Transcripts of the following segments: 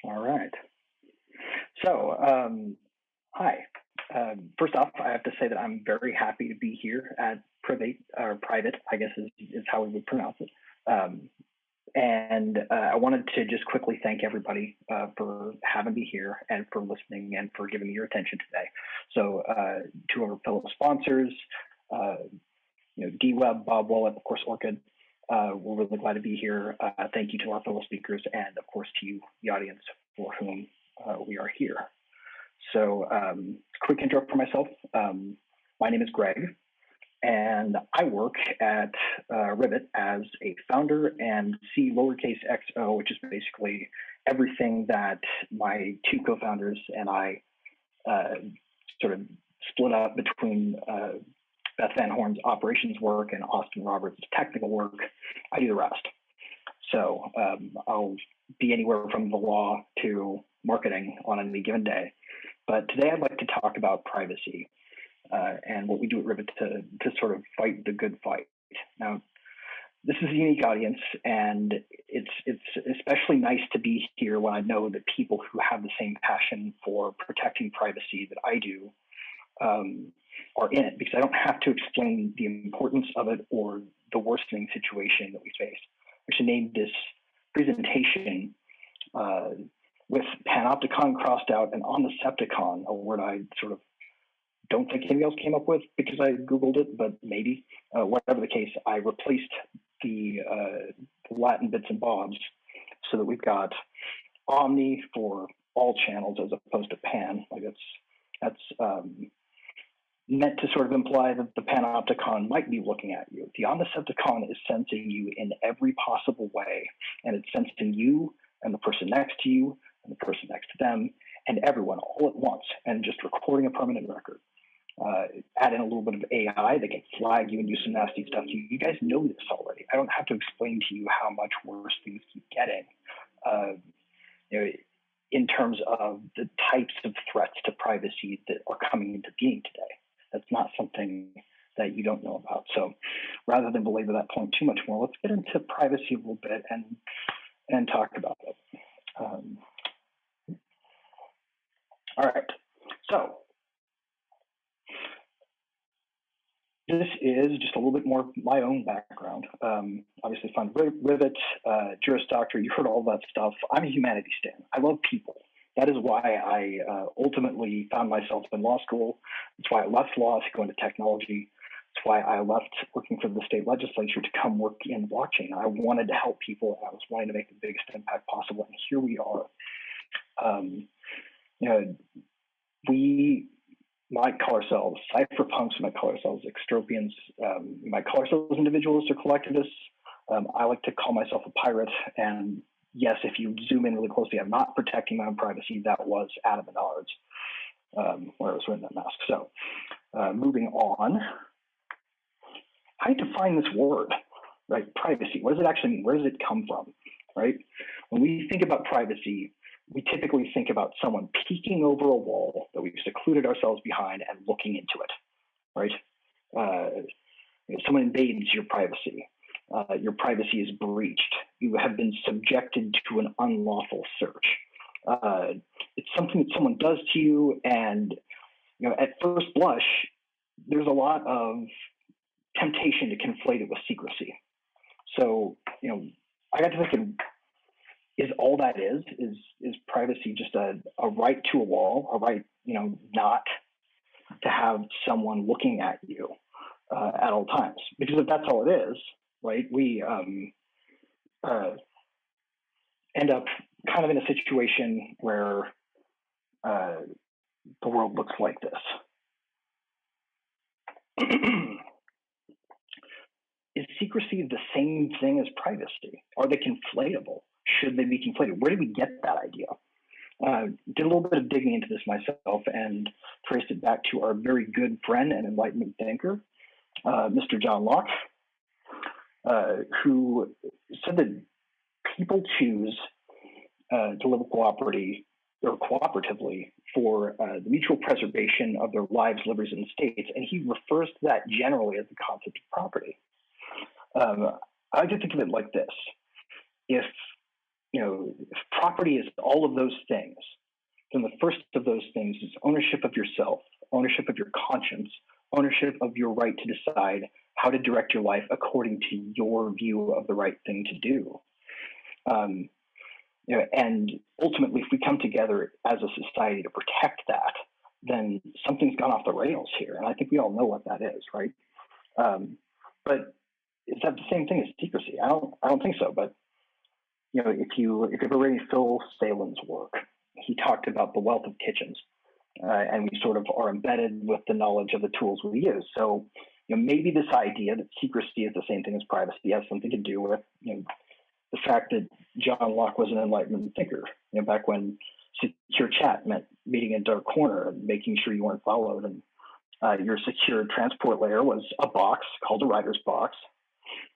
All right. So, hi. First off, I have to say that I'm very happy to be here at Priv8, or Private, I guess is how we would pronounce it. And I wanted to just quickly thank everybody for having me here and for listening and for giving me your attention today. So to our fellow sponsors, D-Web, Bob Wallet, of course, Orchid, we're really glad to be here. Thank you to our fellow speakers and, of course, to you, the audience, for whom we are here. So quick intro for myself. My name is Greg, and I work at Rivet as a founder and C lowercase XO, which is basically everything that my two co-founders and I sort of split up between Beth Van Horn's operations work and Austin Roberts' technical work. I do the rest. So I'll be anywhere from the law to marketing on any given day. But today I'd like to talk about privacy and what we do at Rivet to sort of fight the good fight. Now, this is a unique audience, and it's especially nice to be here when I know that people who have the same passion for protecting privacy that I do are in it, because I don't have to explain the importance of it or the worsening situation that we face. I should name this presentation with panopticon crossed out and on the Septicon, a word I sort of don't think anybody else came up with because I Googled it, but maybe. Whatever the case, I replaced the Latin bits and bobs so that we've got omni for all channels as opposed to pan. Like that's meant to sort of imply that the panopticon might be looking at you. The omnicepticon is sensing you in every possible way, and it's sensing you and the person next to you and the person next to them and everyone all at once, and just recording a permanent record. Add in a little bit of AI that can flag you and do some nasty stuff. You guys know this already. I don't have to explain to you how much worse things keep getting. In terms of the types of threats to privacy that are coming into being today. That's not something that you don't know about. So rather than belabor that point too much more, let's get into privacy a little bit and talk about it. All right. So this is just a little bit more my own background. Obviously, found Rivet, Juris Doctor, you heard all that stuff. I'm a humanities stan. I love people. That is why I ultimately found myself in law school. It's why I left law to go into technology. It's why I left working for the state legislature to come work in blockchain. I wanted to help people. I was wanting to make the biggest impact possible, and here we are. We might call ourselves cypherpunks, we might call ourselves extropians, we might call ourselves individualists or collectivists. I like to call myself a pirate, and yes, if you zoom in really closely, I'm not protecting my own privacy. That was Adam Menard's, where I was wearing that mask. So moving on, how do you define this word, right? Privacy, what does it actually mean? Where does it come from, right? When we think about privacy, we typically think about someone peeking over a wall that we've secluded ourselves behind and looking into it, right? Someone invades your privacy. Your privacy is breached. You have been subjected to an unlawful search. It's something that someone does to you, and at first blush, there's a lot of temptation to conflate it with secrecy. So, I got to thinking, is all that is privacy just a right to a wall, a right, not to have someone looking at you at all times? Because if that's all it is, right, we end up kind of in a situation where the world looks like this. Is secrecy the same thing as privacy? Are they conflatable? Should they be conflated? Where did we get that idea? Did a little bit of digging into this myself and traced it back to our very good friend and Enlightenment thinker, Mr. John Locke, who said that people choose to live cooperatively for the mutual preservation of their lives, liberties, and states, and he refers to that generally as the concept of property. I like to think of it like this. If if property is all of those things, then the first of those things is ownership of yourself, ownership of your conscience, ownership of your right to decide how to direct your life according to your view of the right thing to do. And ultimately, if we come together as a society to protect that, then something's gone off the rails here. And I think we all know what that is, right? But is that the same thing as secrecy? I don't think so. But if you've ever read Phil Salem's work, he talked about the wealth of kitchens, and we sort of are embedded with the knowledge of the tools we use. So maybe this idea that secrecy is the same thing as privacy has something to do with the fact that John Locke was an Enlightenment thinker. Back when secure chat meant meeting in a dark corner and making sure you weren't followed, and your secure transport layer was a box called a writer's box,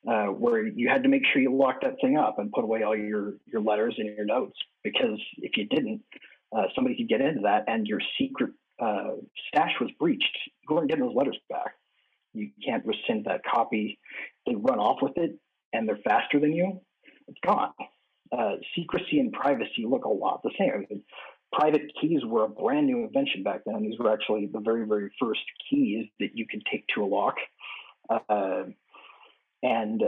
where you had to make sure you locked that thing up and put away all your letters and your notes, because if you didn't, somebody could get into that and your secret stash was breached. You weren't getting those letters back. You can't rescind that copy. They run off with it and they're faster than you. It's gone. Secrecy and privacy look a lot the same. I mean, private keys were a brand new invention back then. These were actually the very, very first keys that you could take to a lock. And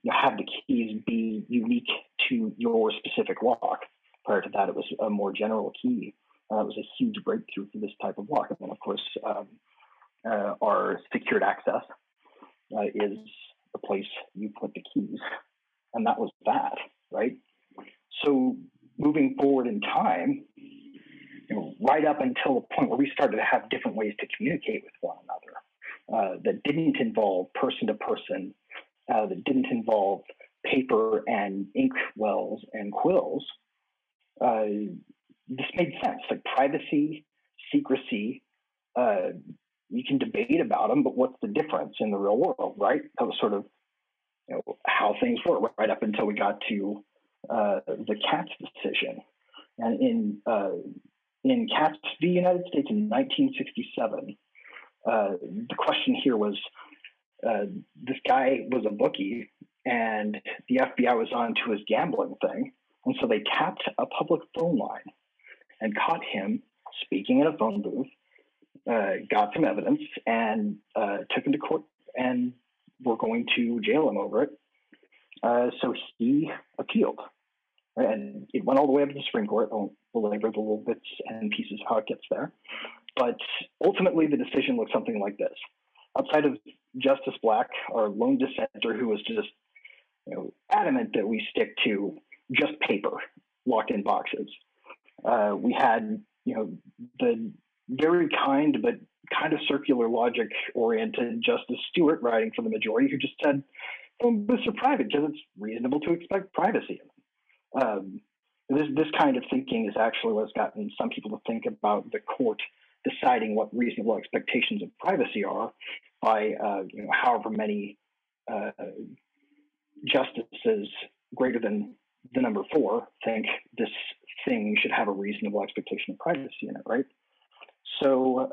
have the keys be unique to your specific lock. Prior to that, it was a more general key. It was a huge breakthrough for this type of lock. And then, of course, our secured access is the place you put the keys. And that was that, right? So moving forward in time, right up until the point where we started to have different ways to communicate with one another that didn't involve person to person, that didn't involve paper and ink wells and quills, this made sense. Like privacy, secrecy, you can debate about them, but what's the difference in the real world, right? That was sort of how things were right up until we got to the Katz decision. And in Katz v. United States in 1967, the question here was, this guy was a bookie and the FBI was on to his gambling thing. And so they tapped a public phone line and caught him speaking in a phone booth, got some evidence and took him to court and were going to jail him over it. So he appealed, right? And it went all the way up to the Supreme Court. I won't belabor the little bits and pieces how it gets there. But ultimately, the decision looked something like this. Outside of Justice Black, our lone dissenter, who was just adamant that we stick to just paper locked in boxes, we had the very kind but kind of circular logic oriented Justice Stewart writing for the majority, who just said phone booths are private because it's reasonable to expect privacy in them. This kind of thinking is actually what's gotten some people to think about the court deciding what reasonable expectations of privacy are by however many justices greater than the number 4 think this thing should have a reasonable expectation of privacy in it, right? So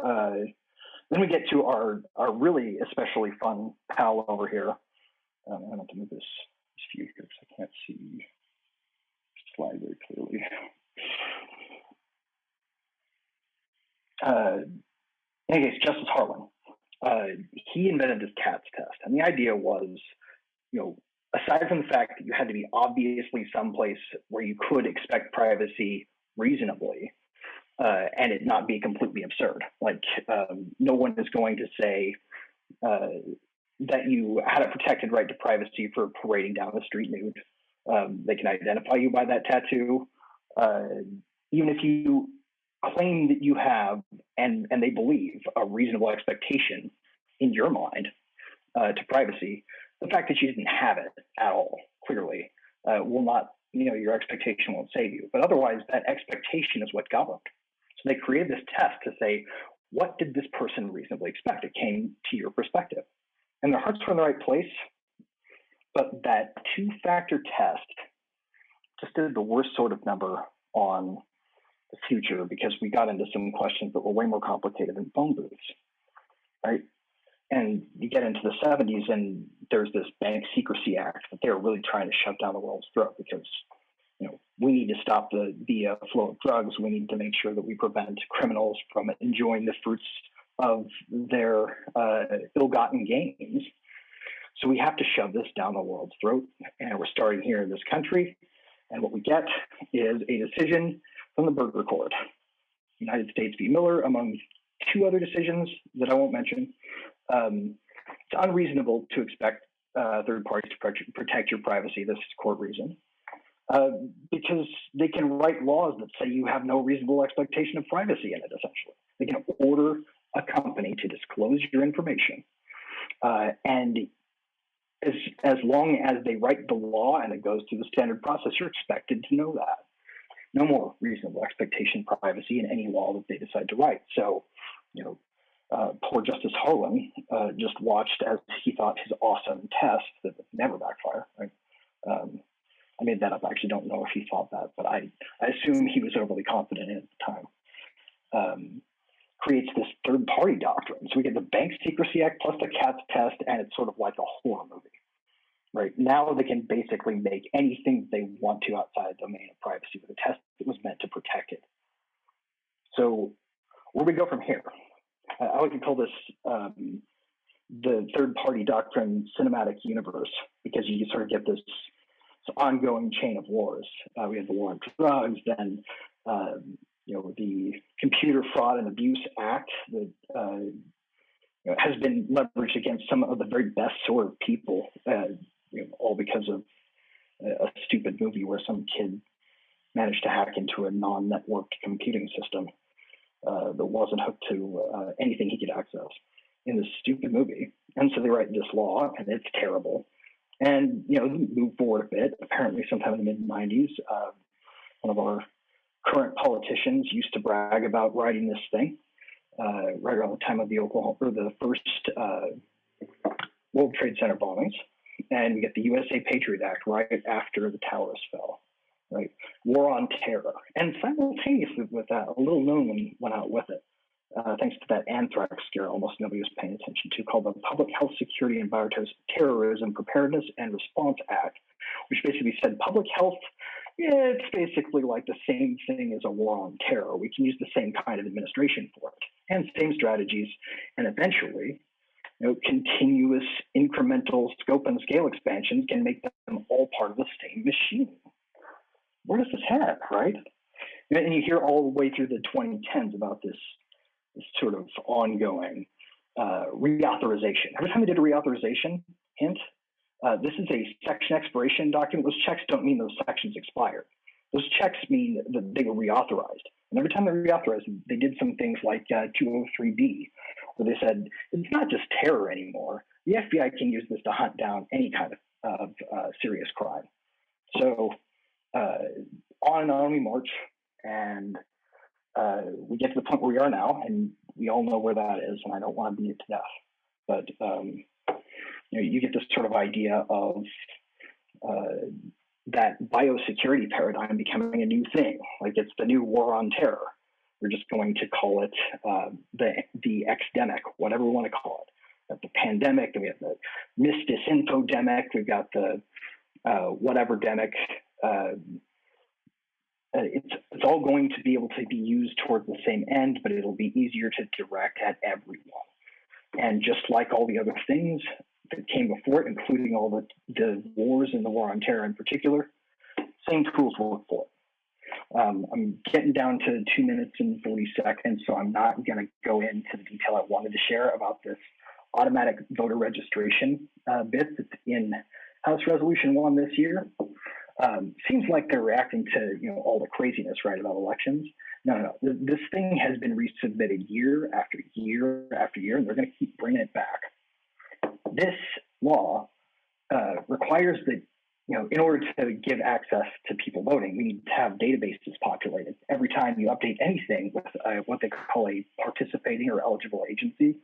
then we get to our really especially fun pal over here. I have to move this view here because I can't see the slide very clearly. In any case, Justice Harlan, he invented this Katz test. And the idea was, aside from the fact that you had to be obviously someplace where you could expect privacy reasonably, and it not be completely absurd. Like, no one is going to say that you had a protected right to privacy for parading down the street nude. They can identify you by that tattoo. Even if you claim that you have, and they believe, a reasonable expectation in your mind to privacy, the fact that you didn't have it at all, clearly, will not, your expectation won't save you. But otherwise, that expectation is what governed. So they created this test to say, what did this person reasonably expect? It came to your perspective. And their hearts were in the right place, but that 2-factor test just did the worst sort of number on the future, because we got into some questions that were way more complicated than phone booths, right? And you get into the 70s and there's this Bank Secrecy Act that they were really trying to shove down the world's throat because, we need to stop the flow of drugs. We need to make sure that we prevent criminals from enjoying the fruits of their ill-gotten gains. So we have to shove this down the world's throat, and we're starting here in this country. And what we get is a decision from the Burger Court, United States v. Miller, among two other decisions that I won't mention. It's unreasonable to expect third parties to protect your privacy. This is court reason. Because they can write laws that say you have no reasonable expectation of privacy in it, essentially. They can order a company to disclose your information. And as long as they write the law and it goes through the standard process, you're expected to know that. No more reasonable expectation of privacy in any law that they decide to write. So, poor Justice Harlan just watched as he thought his awesome test that would never backfire, right? I made that up. I actually don't know if he thought that, but I assume he was overly confident in it at the time. Creates this third-party doctrine. So we get the Bank Secrecy Act plus the CATS test, and it's sort of like a horror movie, right? Now they can basically make anything they want to outside the domain of privacy with a test that was meant to protect it. So where do we go from here? I like to call this the third-party doctrine cinematic universe, because you sort of get this ongoing chain of wars. We had the war on drugs, then the Computer Fraud and Abuse Act that has been leveraged against some of the very best sort of people, all because of a stupid movie where some kid managed to hack into a non-networked computing system that wasn't hooked to anything he could access in this stupid movie. And so they write this law, and it's terrible. And, move forward a bit. Apparently sometime in the mid-90s, one of our current politicians used to brag about writing this thing right around the time of the first World Trade Center bombings. And we get the USA Patriot Act right after the towers fell, right? War on Terror. And simultaneously with that, a little known one went out with it, thanks to that anthrax scare almost nobody was paying attention to, called the Public Health Security and Bioterrorism Preparedness and Response Act, which basically said public health, it's basically like the same thing as a war on terror. We can use the same kind of administration for it and same strategies, and eventually, continuous incremental scope and scale expansions can make them all part of the same machine. Where does this head, right? And you hear all the way through the 2010s about this sort of ongoing reauthorization. Every time they did a reauthorization, this is a section expiration document. Those checks don't mean those sections expired. Those checks mean that they were reauthorized. And every time they reauthorized, they did some things like 203B, where they said, it's not just terror anymore. The FBI can use this to hunt down any kind of serious crime. So on and on we march, and we get to the point where we are now, and we all know where that is, and I don't want to beat it to death. But you get this sort of idea of that biosecurity paradigm becoming a new thing. Like it's the new war on terror. We're just going to call it the epidemic, whatever we want to call it. The pandemic, then we have the misinfodemic, we've got the whatever-demic. It's all going to be able to be used towards the same end, but it'll be easier to direct at everyone. And just like all the other things that came before it, including all the wars and the war on terror in particular, same tools work for it. I'm getting down to 2 minutes and 40 seconds, so I'm not going to go into the detail I wanted to share about this automatic voter registration bit that's in House Resolution 1 this year. Seems like they're reacting to all the craziness, right, about elections. No. This thing has been resubmitted year after year after year, and they're going to keep bringing it back. This law requires that, in order to give access to people voting, we need to have databases populated. Every time you update anything with what they call a participating or eligible agency,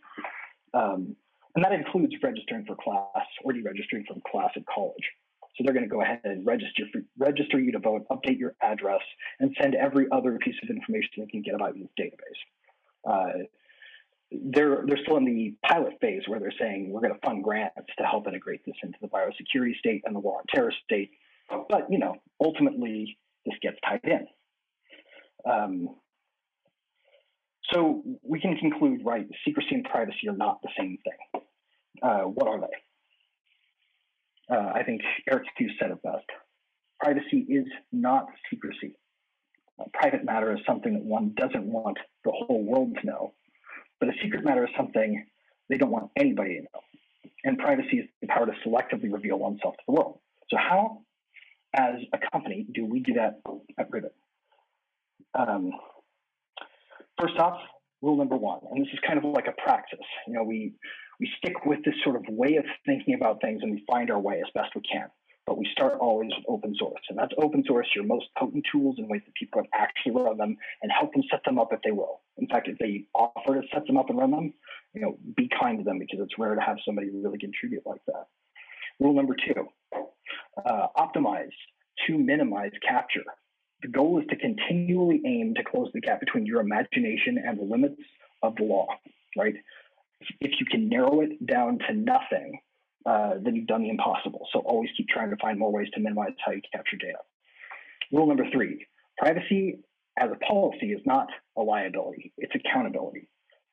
and that includes registering for class or deregistering from class at college. So they're going to go ahead and register you to vote, update your address, and send every other piece of information they can get about you in the database. They're still in the pilot phase where they're saying we're going to fund grants to help integrate this into the biosecurity state and the war on terror state. But ultimately, this gets tied in. So we can conclude, right, secrecy and privacy are not the same thing. What are they? I think Eric Hughes said it best. Privacy is not secrecy. Private matter is something that one doesn't want the whole world to know, but a secret matter is something they don't want anybody to know. And privacy is the power to selectively reveal oneself to the world. So how, as a company, do we do that at Rivet? First off, rule number one, and this is kind of like a praxis. You know, we stick with this sort of way of thinking about things, and we find our way as best we can. But we start always with open source, and that's open source your most potent tools and ways that people can actually run them and help them set them up if they will. In fact, if they offer to set them up and run them, you know, be kind to them, because it's rare to have somebody really contribute like that. Rule number two, optimize to minimize capture. The goal is to continually aim to close the gap between your imagination and the limits of the law, right? If you can narrow it down to nothing, then you've done the impossible. So always keep trying to find more ways to minimize how you capture data. Rule number three, privacy as a policy is not a liability, it's accountability.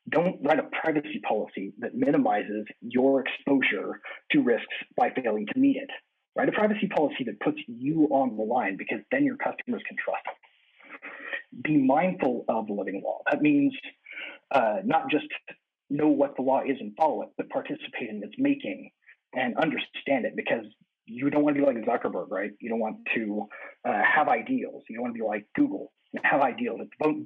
Don't write a privacy policy that minimizes your exposure to risks by failing to meet it. Write a privacy policy that puts you on the line, because then your customers can trust it. Be mindful of the living law. That means not just know what the law is and follow it, but participate in its making and understand it, because you don't want to be like Zuckerberg, right? You don't want to have ideals. You don't want to be like Google and have ideals.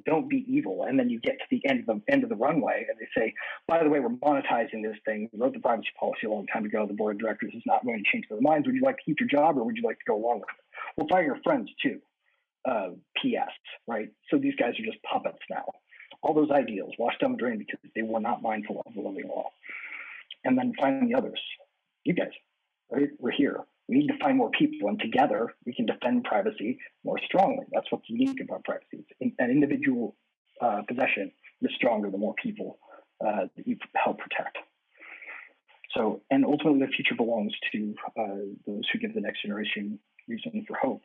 Don't be evil. And then you get to the end of the runway, and they say, by the way, we're monetizing this thing. We wrote the privacy policy a long time ago. The board of directors is not going to change their minds. Would you like to keep your job, or would you like to go along with it? Well, fire your friends too. PS, right? So these guys are just puppets now. All those ideals washed down the drain because they were not mindful of the living law. And then finally, the others. You guys, right? We're here. We need to find more people, and together we can defend privacy more strongly. That's what's unique about privacy. An individual possession is stronger the more people that you help protect. So, and ultimately, the future belongs to those who give the next generation reason for hope.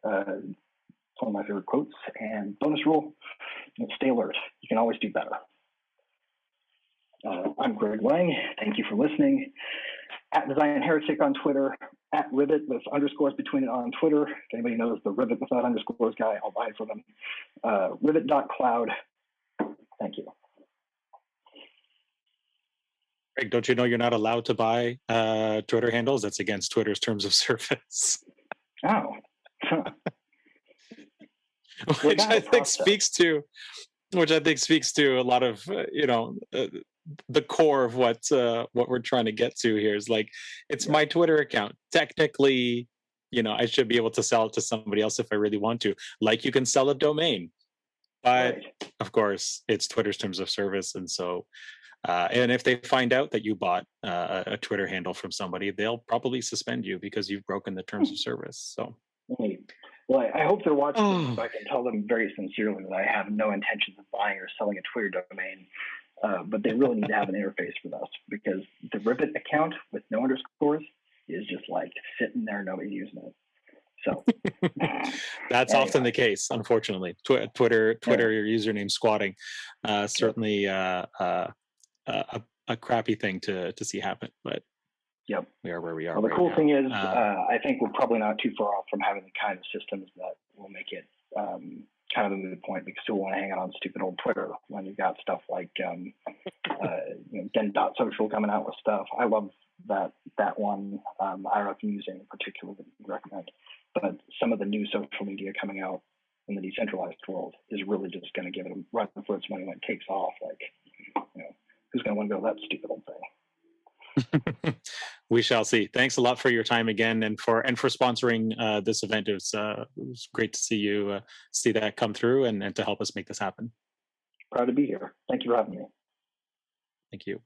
It's one of my favorite quotes. And bonus rule: stay alert. You can always do better. I'm Greg Lang. Thank you for listening. At Design Heretic on Twitter, at Rivet with underscores between it on Twitter. If anybody knows the Rivet without underscores guy, I'll buy it for them. Rivet.cloud. Thank you. Greg, don't you know you're not allowed to buy Twitter handles? That's against Twitter's terms of service. Oh. Huh. Which I think speaks to a lot of the core of what we're trying to get to here is like, it's my Twitter account. Technically, I should be able to sell it to somebody else if I really want to. Like you can sell a domain, but of course it's Twitter's terms of service, and so and if they find out that you bought a Twitter handle from somebody, they'll probably suspend you because you've broken the terms of service. So. Well, I hope they're watching, so I can tell them very sincerely that I have no intentions of buying or selling a Twitter domain. But they really need to have an interface for this, because the Rivet account with no underscores is just like sitting there, nobody's using it. So that's often the case, unfortunately. Twitter username squatting, certainly a crappy thing to see happen, but we are where we are. Well, the cool thing is, I think we're probably not too far off from having the kind of systems that will make it kind of a moot point, because still want to hang out on stupid old Twitter when you've got stuff like Gen.social coming out with stuff. I love that one. I don't know if you're using in particular that you recommend, but some of the new social media coming out in the decentralized world is really just going to give it a run for its money when it takes off. Like, who's going to want to go that stupid old thing? We shall see. Thanks a lot for your time again, and for sponsoring this event. It was great to see you see that come through and to help us make this happen. Proud to be here. Thank you for having me. Thank you.